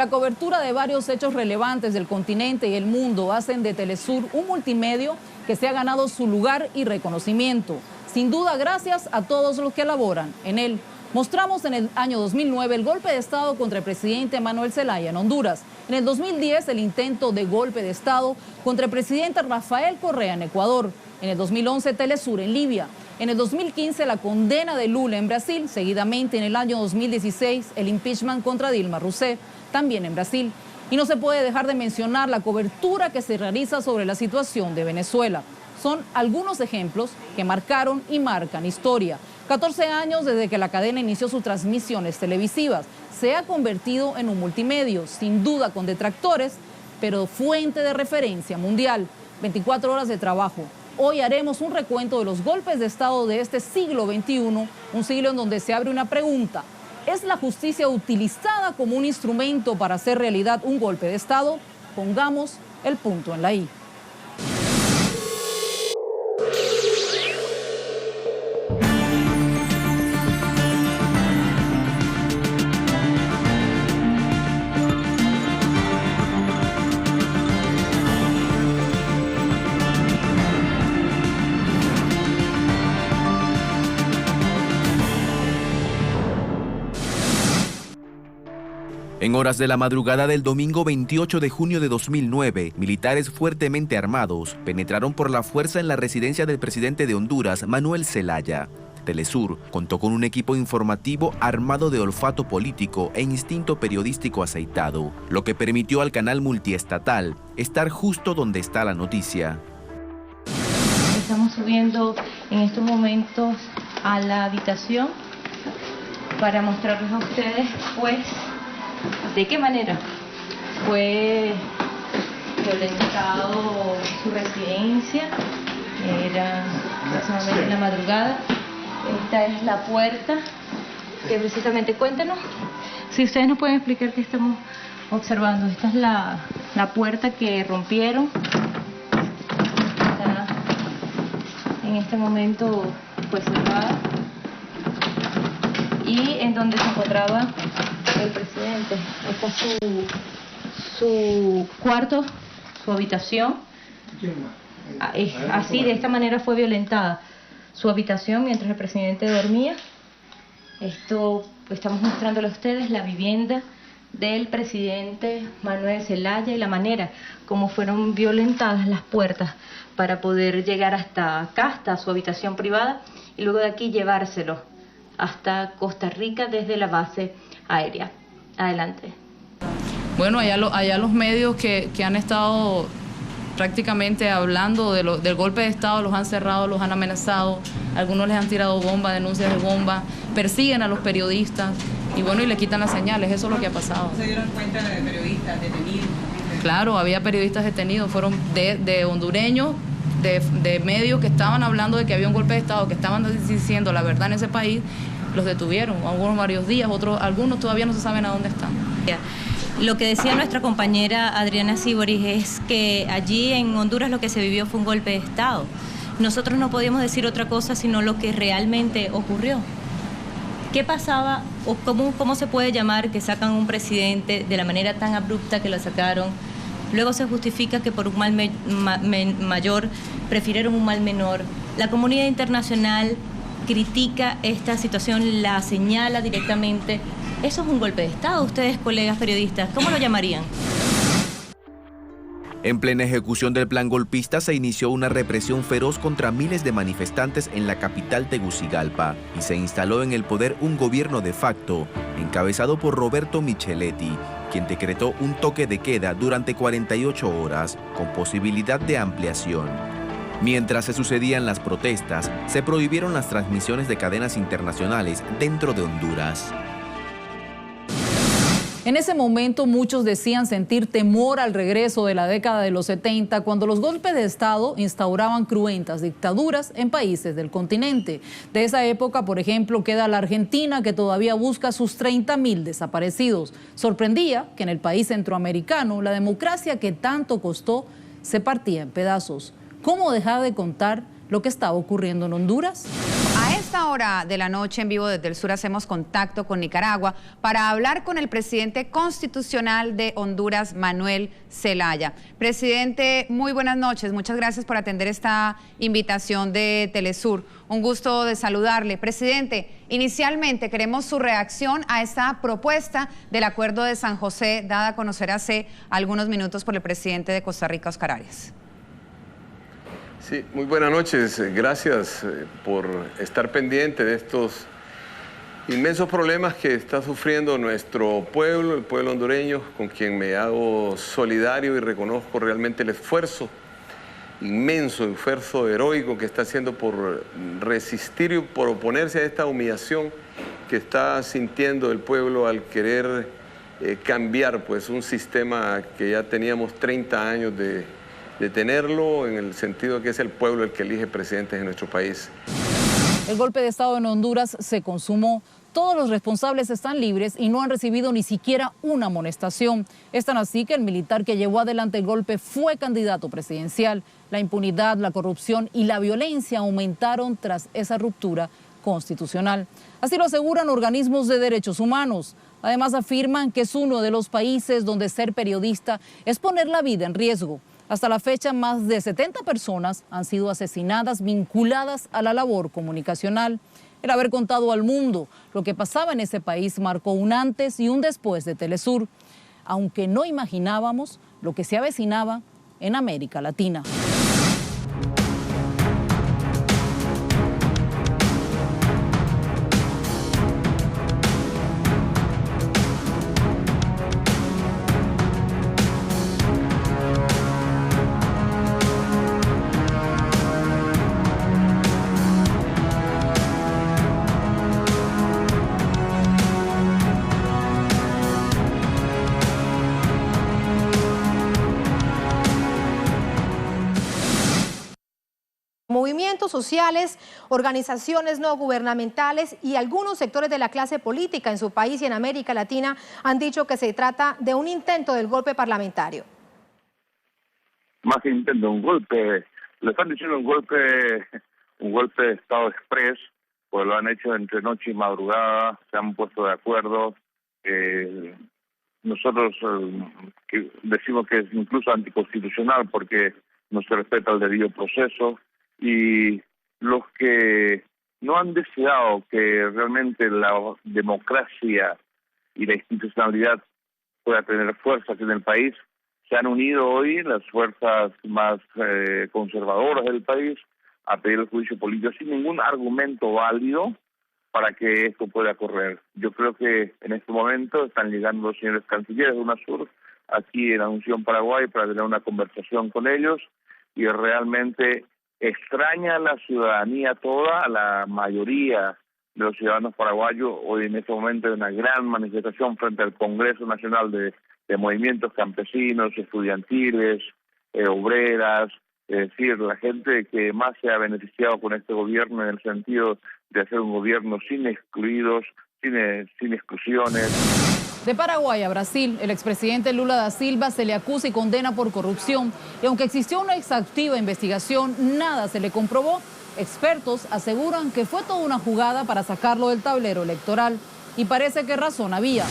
La cobertura de varios hechos relevantes del continente y el mundo hacen de Telesur un multimedio que se ha ganado su lugar y reconocimiento. Sin duda, gracias a todos los que laboran en él. Mostramos en el año 2009 el golpe de Estado contra el presidente Manuel Zelaya en Honduras. En el 2010 el intento de golpe de Estado contra el presidente Rafael Correa en Ecuador. En el 2011 Telesur en Libia. En el 2015 la condena de Lula en Brasil. Seguidamente en el año 2016 el impeachment contra Dilma Rousseff, también en Brasil. Y no se puede dejar de mencionar la cobertura que se realiza sobre la situación de Venezuela. Son algunos ejemplos que marcaron y marcan historia. 14 años desde que la cadena inició sus transmisiones televisivas. Se ha convertido en un multimedio, sin duda con detractores, pero fuente de referencia mundial. 24 horas de trabajo. Hoy haremos un recuento de los golpes de Estado de este siglo XXI, un siglo en donde se abre una pregunta. ¿Es la justicia utilizada como un instrumento para hacer realidad un golpe de Estado? Pongamos el punto en la I. En horas de la madrugada del domingo 28 de junio de 2009, militares fuertemente armados penetraron por la fuerza en la residencia del presidente de Honduras, Manuel Zelaya. Telesur contó con un equipo informativo armado de olfato político e instinto periodístico aceitado, lo que permitió al canal multiestatal estar justo donde está la noticia. Estamos subiendo en estos momentos a la habitación para mostrarles a ustedes, pues, ¿de qué manera fue violentado su residencia? Era aproximadamente en la madrugada. Esta es la puerta que precisamente, cuéntanos, si ustedes nos pueden explicar qué estamos observando. Esta es la puerta que rompieron. Está en este momento pues cerrada. Y en donde se encontraba el presidente. Esta es su cuarto, su habitación. Así, de esta manera fue violentada su habitación mientras el presidente dormía. Esto estamos mostrándole a ustedes la vivienda del presidente Manuel Zelaya y la manera como fueron violentadas las puertas para poder llegar hasta acá, hasta su habitación privada, y luego de aquí llevárselo hasta Costa Rica desde la base aérea. Adelante. Bueno, allá los medios que han estado prácticamente hablando del golpe de Estado, los han cerrado, los han amenazado, algunos les han tirado bombas, denuncias de bombas, persiguen a los periodistas y bueno, y le quitan las señales. Eso es lo que ha pasado. ¿Se dieron cuenta de periodistas detenidos? Claro, había periodistas detenidos, fueron de hondureños, de medios que estaban hablando de que había un golpe de Estado, que estaban diciendo la verdad en ese país. Los detuvieron, algunos varios días, algunos todavía no se saben a dónde están. Lo que decía nuestra compañera Adriana Siboris es que allí en Honduras lo que se vivió fue un golpe de Estado. Nosotros no podíamos decir otra cosa sino lo que realmente ocurrió. ¿Qué pasaba o cómo se puede llamar que sacan un presidente de la manera tan abrupta que lo sacaron? Luego se justifica que por un mal mayor prefirieron un mal menor. La comunidad internacional critica esta situación, la señala directamente. Eso es un golpe de Estado. Ustedes, colegas periodistas, ¿cómo lo llamarían? En plena ejecución del plan golpista se inició una represión feroz contra miles de manifestantes en la capital Tegucigalpa y se instaló en el poder un gobierno de facto, encabezado por Roberto Micheletti, quien decretó un toque de queda durante 48 horas, con posibilidad de ampliación. Mientras se sucedían las protestas, se prohibieron las transmisiones de cadenas internacionales dentro de Honduras. En ese momento muchos decían sentir temor al regreso de la década de los 70, cuando los golpes de Estado instauraban cruentas dictaduras en países del continente. De esa época, por ejemplo, queda la Argentina, que todavía busca sus 30.000 desaparecidos. Sorprendía que en el país centroamericano la democracia que tanto costó se partía en pedazos. ¿Cómo dejar de contar lo que estaba ocurriendo en Honduras? A esta hora de la noche en vivo desde el sur hacemos contacto con Nicaragua para hablar con el presidente constitucional de Honduras, Manuel Zelaya. Presidente, muy buenas noches. Muchas gracias por atender esta invitación de Telesur. Un gusto de saludarle. Presidente, inicialmente queremos su reacción a esta propuesta del Acuerdo de San José, dada a conocer hace algunos minutos por el presidente de Costa Rica, Óscar Arias. Sí, muy buenas noches. Gracias por estar pendiente de estos inmensos problemas que está sufriendo nuestro pueblo, el pueblo hondureño, con quien me hago solidario y reconozco realmente el esfuerzo inmenso, el esfuerzo heroico que está haciendo por resistir y por oponerse a esta humillación que está sintiendo el pueblo al querer cambiar pues un sistema que ya teníamos 30 años de tenerlo, en el sentido de que es el pueblo el que elige presidentes en nuestro país. El golpe de Estado en Honduras se consumó. Todos los responsables están libres y no han recibido ni siquiera una amonestación. Es tan así que el militar que llevó adelante el golpe fue candidato presidencial. La impunidad, la corrupción y la violencia aumentaron tras esa ruptura constitucional. Así lo aseguran organismos de derechos humanos. Además afirman que es uno de los países donde ser periodista es poner la vida en riesgo. Hasta la fecha, más de 70 personas han sido asesinadas vinculadas a la labor comunicacional. El haber contado al mundo lo que pasaba en ese país marcó un antes y un después de Telesur, aunque no imaginábamos lo que se avecinaba en América Latina. Movimientos sociales, organizaciones no gubernamentales y algunos sectores de la clase política en su país y en América Latina han dicho que se trata de un intento del golpe parlamentario. Más que intento, un golpe, le están diciendo un golpe de Estado express, pues lo han hecho entre noche y madrugada, se han puesto de acuerdo. Nosotros decimos que es incluso anticonstitucional porque no se respeta el debido proceso. Y los que no han deseado que realmente la democracia y la institucionalidad pueda tener fuerza aquí en el país, se han unido hoy las fuerzas más conservadoras del país a pedir el juicio político sin ningún argumento válido para que esto pueda correr. Yo creo que en este momento están llegando los señores cancilleres de UNASUR aquí en Asunción, Paraguay, para tener una conversación con ellos, y realmente extraña a la ciudadanía toda, a la mayoría de los ciudadanos paraguayos. Hoy en este momento hay una gran manifestación frente al Congreso Nacional de movimientos campesinos, estudiantiles, obreras, es decir, la gente que más se ha beneficiado con este gobierno en el sentido de hacer un gobierno sin excluidos, sin exclusiones. De Paraguay a Brasil, el expresidente Lula da Silva se le acusa y condena por corrupción. Y aunque existió una exhaustiva investigación, nada se le comprobó. Expertos aseguran que fue toda una jugada para sacarlo del tablero electoral. Y parece que razón había.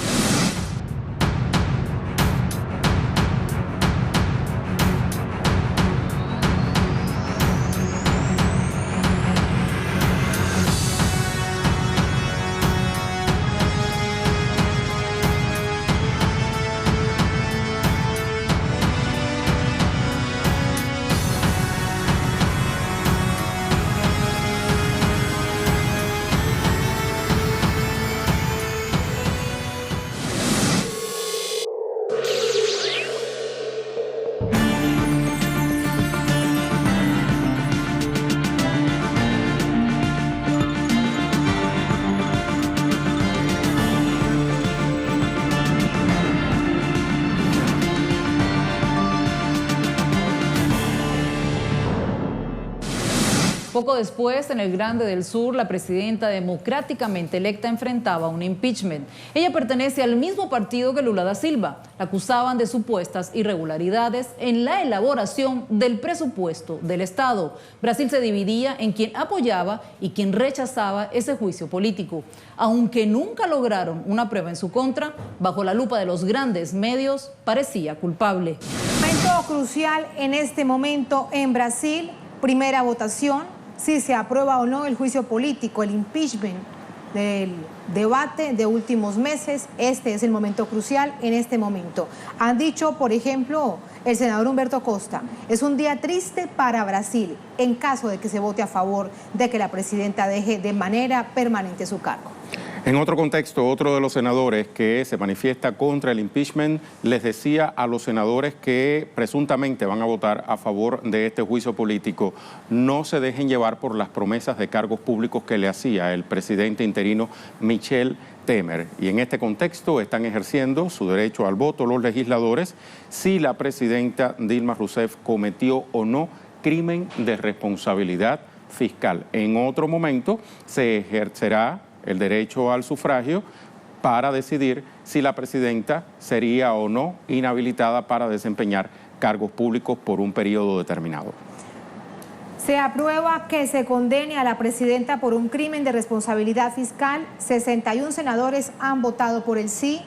Poco después, en el Grande del Sur, la presidenta democráticamente electa enfrentaba un impeachment. Ella pertenece al mismo partido que Lula da Silva. La acusaban de supuestas irregularidades en la elaboración del presupuesto del Estado. Brasil se dividía en quien apoyaba y quien rechazaba ese juicio político. Aunque nunca lograron una prueba en su contra, bajo la lupa de los grandes medios, parecía culpable. Momento crucial en este momento en Brasil. Primera votación. Si se aprueba o no el juicio político, el impeachment del debate de últimos meses. Este es el momento crucial en este momento. Han dicho, por ejemplo, el senador Humberto Costa, es un día triste para Brasil en caso de que se vote a favor de que la presidenta deje de manera permanente su cargo. En otro contexto, otro de los senadores que se manifiesta contra el impeachment les decía a los senadores que presuntamente van a votar a favor de este juicio político, no se dejen llevar por las promesas de cargos públicos que le hacía el presidente interino Michel Temer. Y en este contexto están ejerciendo su derecho al voto los legisladores si la presidenta Dilma Rousseff cometió o no crimen de responsabilidad fiscal. En otro momento se ejercerá el derecho al sufragio para decidir si la presidenta sería o no inhabilitada para desempeñar cargos públicos por un periodo determinado. Se aprueba que se condene a la presidenta por un crimen de responsabilidad fiscal. 61 senadores han votado por el sí.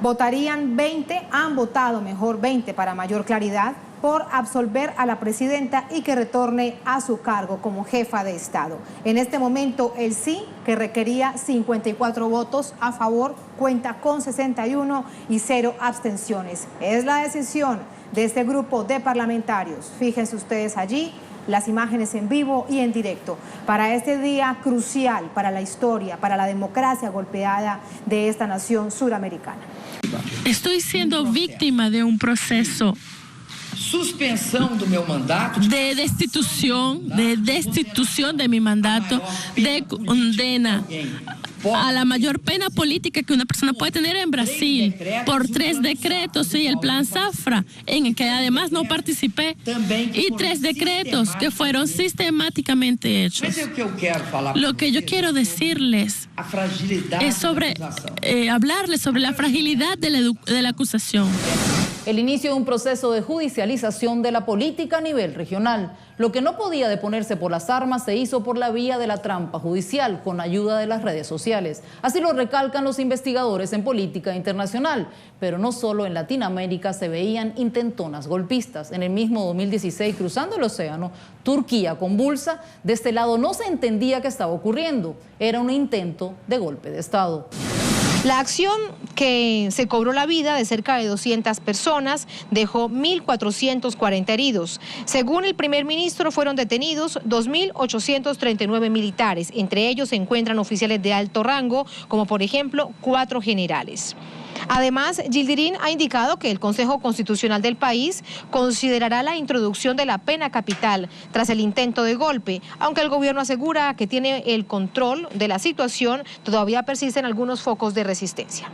Votarían 20, han votado mejor 20 para mayor claridad, por absolver a la presidenta y que retorne a su cargo como jefa de Estado. En este momento el sí, que requería 54 votos a favor, cuenta con 61 y 0 abstenciones. Es la decisión de este grupo de parlamentarios. Fíjense ustedes allí las imágenes en vivo y en directo para este día crucial para la historia, para la democracia golpeada de esta nación suramericana. Estoy siendo víctima de un proceso de destitución de mi mandato, de condena a la mayor pena política que una persona puede tener en Brasil por 3 decretos y el plan Zafra, en el que además no participé, y 3 decretos que fueron sistemáticamente hechos. Lo que yo quiero decirles es hablarles sobre la fragilidad de la acusación. El inicio de un proceso de judicialización de la política a nivel regional. Lo que no podía deponerse por las armas se hizo por la vía de la trampa judicial con ayuda de las redes sociales. Así lo recalcan los investigadores en política internacional. Pero no solo en Latinoamérica se veían intentonas golpistas. En el mismo 2016, cruzando el océano, Turquía convulsa. De este lado no se entendía qué estaba ocurriendo. Era un intento de golpe de Estado. La acción que se cobró la vida de cerca de 200 personas dejó 1.440 heridos. Según el primer ministro, fueron detenidos 2.839 militares. Entre ellos se encuentran oficiales de alto rango, como por ejemplo 4 generales. Además, Yildirim ha indicado que el Consejo Constitucional del país considerará la introducción de la pena capital tras el intento de golpe, aunque el gobierno asegura que tiene el control de la situación, todavía persisten algunos focos de resistencia.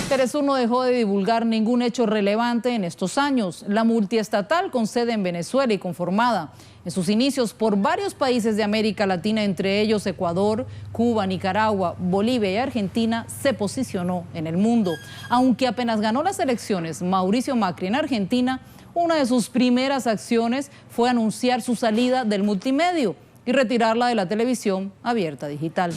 Telesur no dejó de divulgar ningún hecho relevante en estos años. La multiestatal con sede en Venezuela y conformada en sus inicios por varios países de América Latina, entre ellos Ecuador, Cuba, Nicaragua, Bolivia y Argentina, se posicionó en el mundo. Aunque apenas ganó las elecciones Mauricio Macri en Argentina, una de sus primeras acciones fue anunciar su salida del multimedio y retirarla de la televisión abierta digital.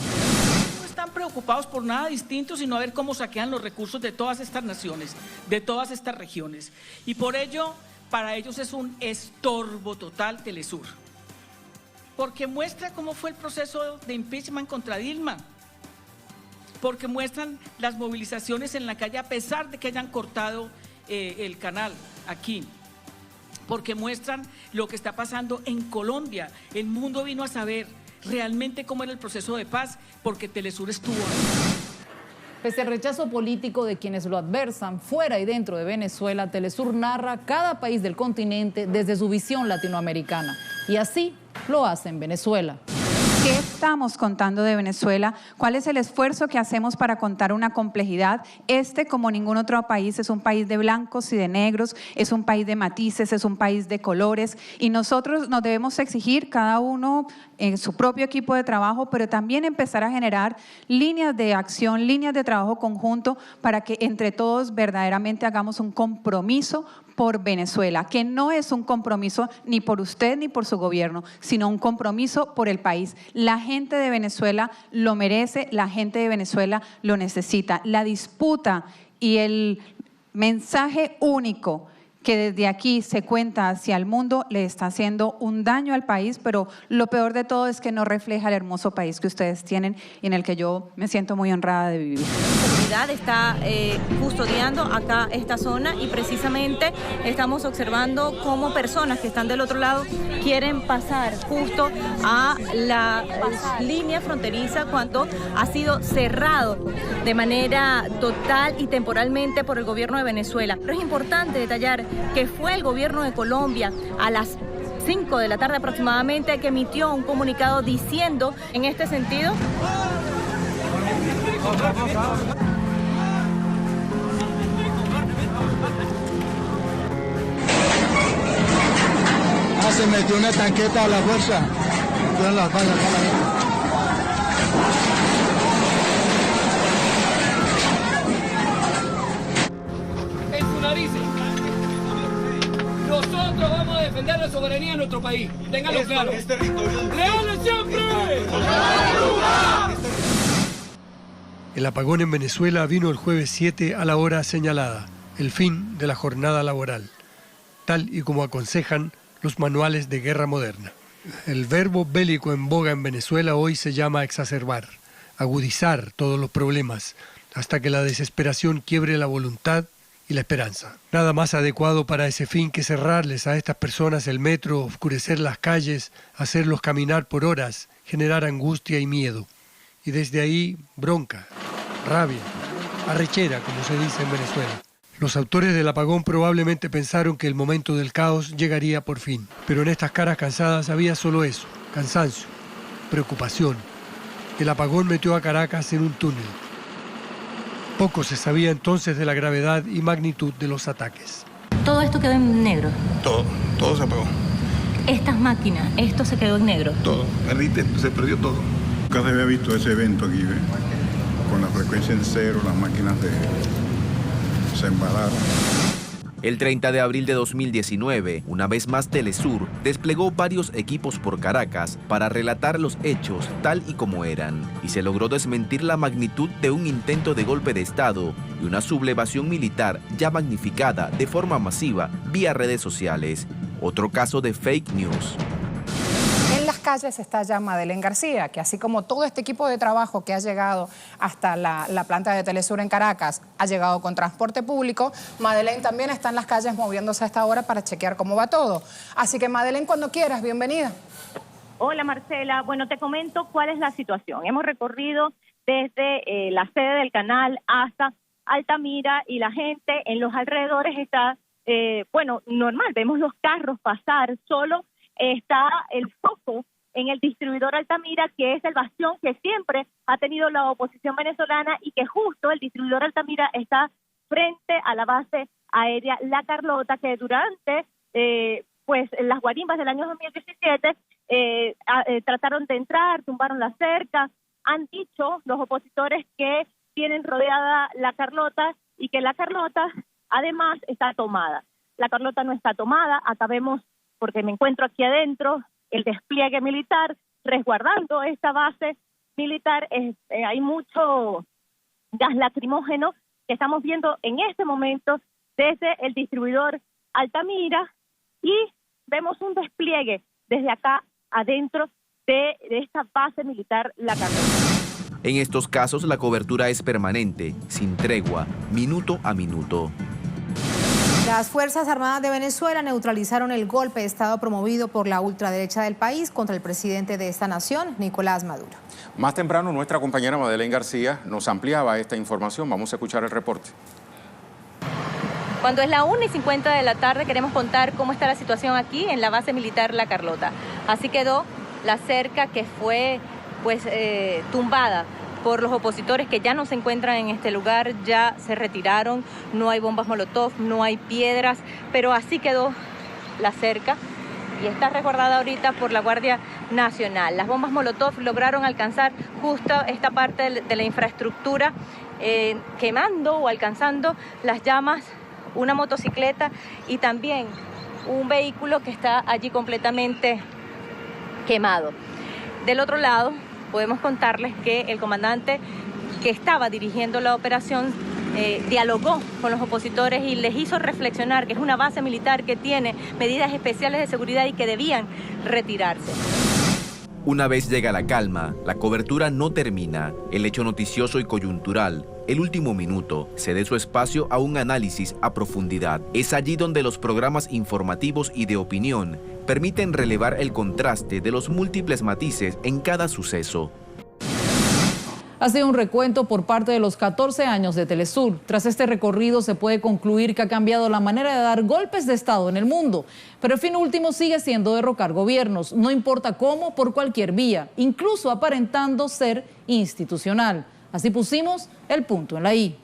Preocupados por nada distinto, sino a ver cómo saquean los recursos de todas estas naciones, de todas estas regiones. Y por ello, para ellos es un estorbo total Telesur. Porque muestra cómo fue el proceso de impeachment contra Dilma. Porque muestran las movilizaciones en la calle a pesar de que hayan cortado el canal aquí. Porque muestran lo que está pasando en Colombia. El mundo vino a saber realmente cómo era el proceso de paz, porque Telesur estuvo ahí. Pese al rechazo político de quienes lo adversan, fuera y dentro de Venezuela, Telesur narra cada país del continente desde su visión latinoamericana. Y así lo hace en Venezuela. ¿Qué estamos contando de Venezuela? ¿Cuál es el esfuerzo que hacemos para contar una complejidad? Como ningún otro país, es un país de blancos y de negros, es un país de matices, es un país de colores, y nosotros nos debemos exigir, cada uno en su propio equipo de trabajo, pero también empezar a generar líneas de acción, líneas de trabajo conjunto, para que entre todos verdaderamente hagamos un compromiso por Venezuela, que no es un compromiso ni por usted ni por su gobierno, sino un compromiso por el país. La gente de Venezuela lo merece, la gente de Venezuela lo necesita. La disputa y el mensaje único que desde aquí se cuenta hacia el mundo le está haciendo un daño al país, pero lo peor de todo es que no refleja el hermoso país que ustedes tienen y en el que yo me siento muy honrada de vivir. La seguridad está custodiando acá esta zona y precisamente estamos observando cómo personas que están del otro lado quieren pasar justo a la línea fronteriza cuando ha sido cerrado de manera total y temporalmente por el gobierno de Venezuela. Pero es importante detallar que fue el gobierno de Colombia a las 5 de la tarde aproximadamente que emitió un comunicado diciendo en este sentido. Se metió una tanqueta a la fuerza. En su narices. Nosotros vamos a defender la soberanía de nuestro país. Ténganlo claro. ¡Leales siempre! El apagón en Venezuela vino el jueves 7 a la hora señalada, el fin de la jornada laboral, tal y como aconsejan los manuales de guerra moderna. El verbo bélico en boga en Venezuela hoy se llama exacerbar, agudizar todos los problemas, hasta que la desesperación quiebre la voluntad y la esperanza. Nada más adecuado para ese fin que cerrarles a estas personas el metro, oscurecer las calles, hacerlos caminar por horas, generar angustia y miedo. Y desde ahí, bronca, rabia, arrechera, como se dice en Venezuela. Los autores del apagón probablemente pensaron que el momento del caos llegaría por fin. Pero en estas caras cansadas había solo eso, cansancio, preocupación. El apagón metió a Caracas en un túnel. Poco se sabía entonces de la gravedad y magnitud de los ataques. Todo esto quedó en negro. Todo se apagó. Estas máquinas, esto se quedó en negro. Todo, se perdió todo. Nunca se había visto ese evento aquí, ¿ves? Con la frecuencia en cero, las máquinas se embalaron. El 30 de abril de 2019, una vez más Telesur desplegó varios equipos por Caracas para relatar los hechos tal y como eran, y se logró desmentir la magnitud de un intento de golpe de Estado y una sublevación militar ya magnificada de forma masiva vía redes sociales. Otro caso de fake news. En las calles está ya Madeleine García, que así como todo este equipo de trabajo que ha llegado hasta la planta de Telesur en Caracas, ha llegado con transporte público, Madeleine también está en las calles moviéndose a esta hora para chequear cómo va todo. Así que Madeleine, cuando quieras, bienvenida. Hola Marcela, bueno, te comento cuál es la situación. Hemos recorrido desde la sede del canal hasta Altamira y la gente en los alrededores está, normal, vemos los carros pasar, solo está el foco en el distribuidor Altamira, que es el bastión que siempre ha tenido la oposición venezolana y que justo el distribuidor Altamira está frente a la base aérea La Carlota, que durante las guarimbas del año 2017 trataron de entrar, tumbaron la cerca. Han dicho los opositores que tienen rodeada La Carlota y que La Carlota además está tomada. La Carlota no está tomada, acá vemos, porque me encuentro aquí adentro, el despliegue militar resguardando esta base militar. Hay mucho gas lacrimógeno que estamos viendo en este momento desde el distribuidor Altamira y vemos un despliegue desde acá adentro de esta base militar La Carlota. En estos casos la cobertura es permanente, sin tregua, minuto a minuto. Las Fuerzas Armadas de Venezuela neutralizaron el golpe de Estado promovido por la ultraderecha del país contra el presidente de esta nación, Nicolás Maduro. Más temprano, nuestra compañera Madeleine García nos ampliaba esta información. Vamos a escuchar el reporte. Cuando es la 1:50 de la tarde, queremos contar cómo está la situación aquí en la base militar La Carlota. Así quedó la cerca que fue tumbada por los opositores que ya no se encuentran en este lugar, ya se retiraron, no hay bombas molotov, no hay piedras, pero así quedó la cerca y está resguardada ahorita por la Guardia Nacional. Las bombas molotov lograron alcanzar justo esta parte de la infraestructura, quemando o alcanzando las llamas, una motocicleta y también un vehículo que está allí completamente quemado. Del otro lado, podemos contarles que el comandante que estaba dirigiendo la operación dialogó con los opositores y les hizo reflexionar que es una base militar que tiene medidas especiales de seguridad y que debían retirarse. Una vez llega la calma, la cobertura no termina. El hecho noticioso y coyuntural, el último minuto, cede su espacio a un análisis a profundidad. Es allí donde los programas informativos y de opinión permiten relevar el contraste de los múltiples matices en cada suceso. Ha sido un recuento por parte de los 14 años de Telesur. Tras este recorrido se puede concluir que ha cambiado la manera de dar golpes de Estado en el mundo. Pero el fin último sigue siendo derrocar gobiernos, no importa cómo, por cualquier vía, incluso aparentando ser institucional. Así pusimos el punto en la I.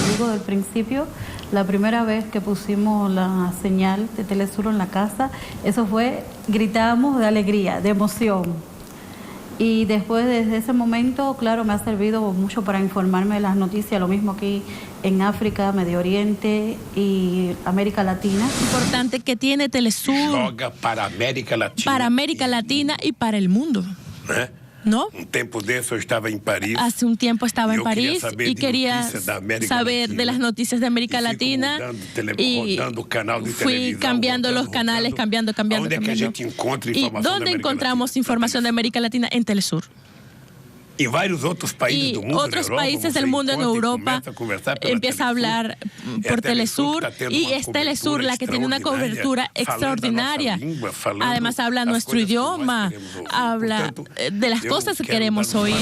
Te digo del principio, la primera vez que pusimos la señal de Telesur en la casa, eso fue, gritábamos de alegría, de emoción. Y después, desde ese momento, claro, me ha servido mucho para informarme de las noticias, lo mismo aquí en África, Medio Oriente y América Latina. Importante que tiene Telesur. Joga para América Latina. Para América Latina y para el mundo. ¿No? Un tiempo de eso estaba en París. Hace un tiempo estaba en París y quería saber de las noticias de América Latina y fui cambiando los canales, cambiando. ¿Y dónde encontramos información de América Latina? En Telesur. Y varios otros países del mundo, otros países del mundo en Europa empieza a hablar por Telesur y es Telesur la que tiene una cobertura extraordinaria. Además habla nuestro idioma, habla de las cosas que queremos oír.